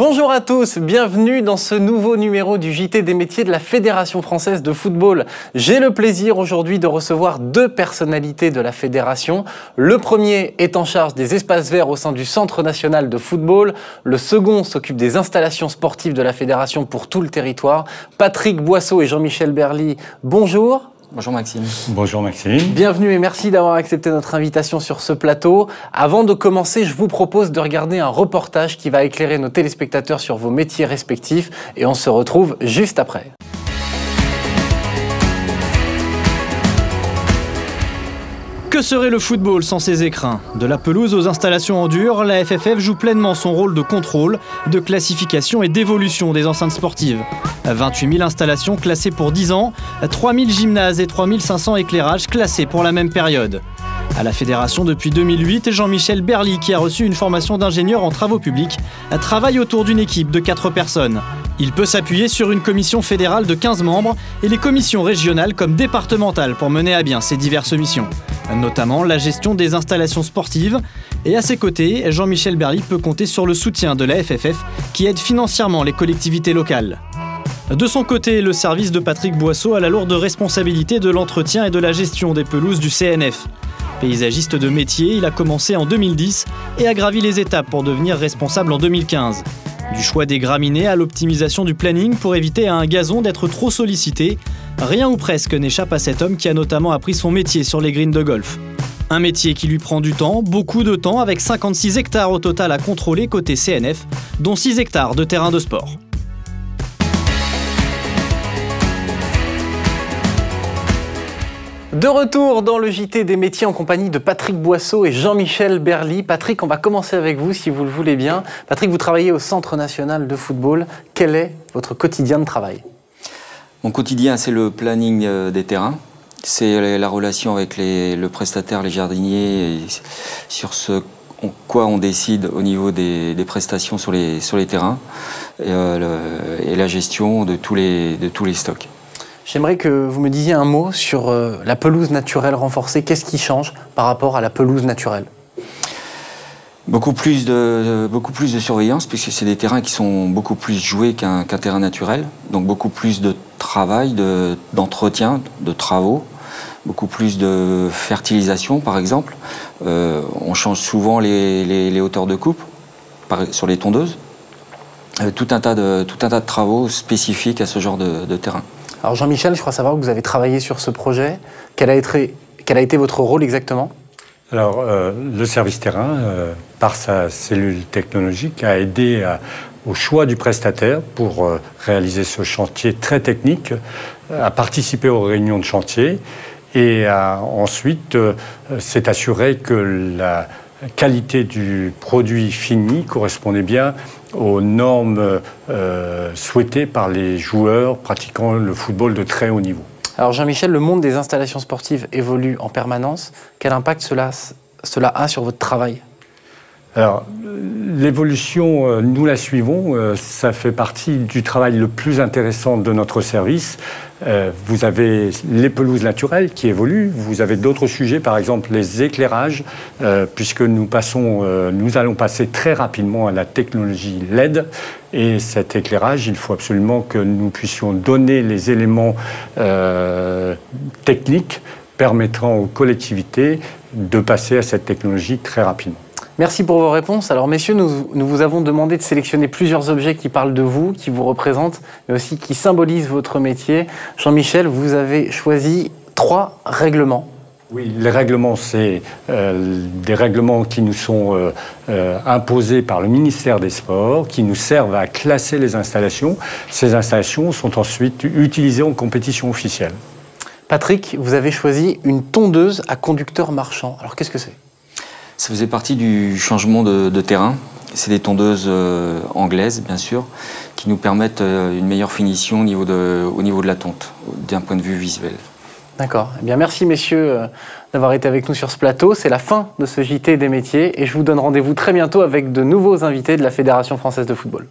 Bonjour à tous, bienvenue dans ce nouveau numéro du JT des métiers de la Fédération française de football. J'ai le plaisir aujourd'hui de recevoir deux personnalités de la fédération. Le premier est en charge des espaces verts au sein du Centre national de football. Le second s'occupe des installations sportives de la fédération pour tout le territoire. Patrick Boisseau et Jean-Michel Berly, bonjour. Bonjour Maxime. Bonjour Maxime. Bienvenue et merci d'avoir accepté notre invitation sur ce plateau. Avant de commencer, je vous propose de regarder un reportage qui va éclairer nos téléspectateurs sur vos métiers respectifs et on se retrouve juste après. Que serait le football sans ses écrins? De la pelouse aux installations en dur, la FFF joue pleinement son rôle de contrôle, de classification et d'évolution des enceintes sportives. 28 000 installations classées pour 10 ans, 3 000 gymnases et 3 500 éclairages classés pour la même période. À la fédération depuis 2008, Jean-Michel Berly, qui a reçu une formation d'ingénieur en travaux publics, travaille autour d'une équipe de 4 personnes. Il peut s'appuyer sur une commission fédérale de 15 membres et les commissions régionales comme départementales pour mener à bien ces diverses missions, notamment la gestion des installations sportives. Et à ses côtés, Jean-Michel Berly peut compter sur le soutien de la FFF qui aide financièrement les collectivités locales. De son côté, le service de Patrick Boisseau a la lourde responsabilité de l'entretien et de la gestion des pelouses du CNF. Paysagiste de métier, il a commencé en 2010 et a gravi les étapes pour devenir responsable en 2015. Du choix des graminées à l'optimisation du planning pour éviter à un gazon d'être trop sollicité, rien ou presque n'échappe à cet homme qui a notamment appris son métier sur les greens de golf. Un métier qui lui prend du temps, beaucoup de temps, avec 56 hectares au total à contrôler côté CNF, dont 6 hectares de terrain de sport. De retour dans le JT des métiers en compagnie de Patrick Boisseau et Jean-Michel Berly. Patrick, on va commencer avec vous si vous le voulez bien. Patrick, vous travaillez au Centre national de football. Quel est votre quotidien de travail? Mon quotidien, c'est le planning des terrains. C'est la relation avec le prestataire, les jardiniers, et sur ce quoi on décide au niveau des prestations sur les terrains et la gestion de tous les stocks. J'aimerais que vous me disiez un mot sur la pelouse naturelle renforcée. Qu'est-ce qui change par rapport à la pelouse naturelle? Beaucoup plus de surveillance, puisque c'est des terrains qui sont beaucoup plus joués qu'un terrain naturel. Donc beaucoup plus de travail, d'entretien, de travaux, beaucoup plus de fertilisation par exemple. On change souvent les hauteurs de coupe sur les tondeuses. Tout un tas de travaux spécifiques à ce genre de terrain. Alors Jean-Michel, je crois savoir que vous avez travaillé sur ce projet. Quel a été votre rôle exactement? Alors, le service terrain, par sa cellule technologique, a aidé au choix du prestataire pour réaliser ce chantier très technique, a participé aux réunions de chantier et ensuite s'est assuré que la qualité du produit fini correspondait bien aux normes souhaitées par les joueurs pratiquant le football de très haut niveau. Alors Jean-Michel, le monde des installations sportives évolue en permanence. Quel impact cela a sur votre travail? Alors, l'évolution, nous la suivons. Ça fait partie du travail le plus intéressant de notre service. Vous avez les pelouses naturelles qui évoluent. Vous avez d'autres sujets, par exemple les éclairages, puisque nous allons passer très rapidement à la technologie LED. Et cet éclairage, il faut absolument que nous puissions donner les éléments techniques permettant aux collectivités de passer à cette technologie très rapidement. Merci pour vos réponses. Alors messieurs, nous vous avons demandé de sélectionner plusieurs objets qui parlent de vous, qui vous représentent, mais aussi qui symbolisent votre métier. Jean-Michel, vous avez choisi 3 règlements. Oui, les règlements, c'est des règlements qui nous sont imposés par le ministère des Sports, qui nous servent à classer les installations. Ces installations sont ensuite utilisées en compétition officielle. Patrick, vous avez choisi une tondeuse à conducteur marchand. Alors qu'est-ce que c'est? Ça faisait partie du changement de terrain. C'est des tondeuses anglaises, bien sûr, qui nous permettent une meilleure finition au niveau de la tonte, d'un point de vue visuel. D'accord. Eh bien, merci messieurs d'avoir été avec nous sur ce plateau. C'est la fin de ce JT des métiers et je vous donne rendez-vous très bientôt avec de nouveaux invités de la Fédération française de football.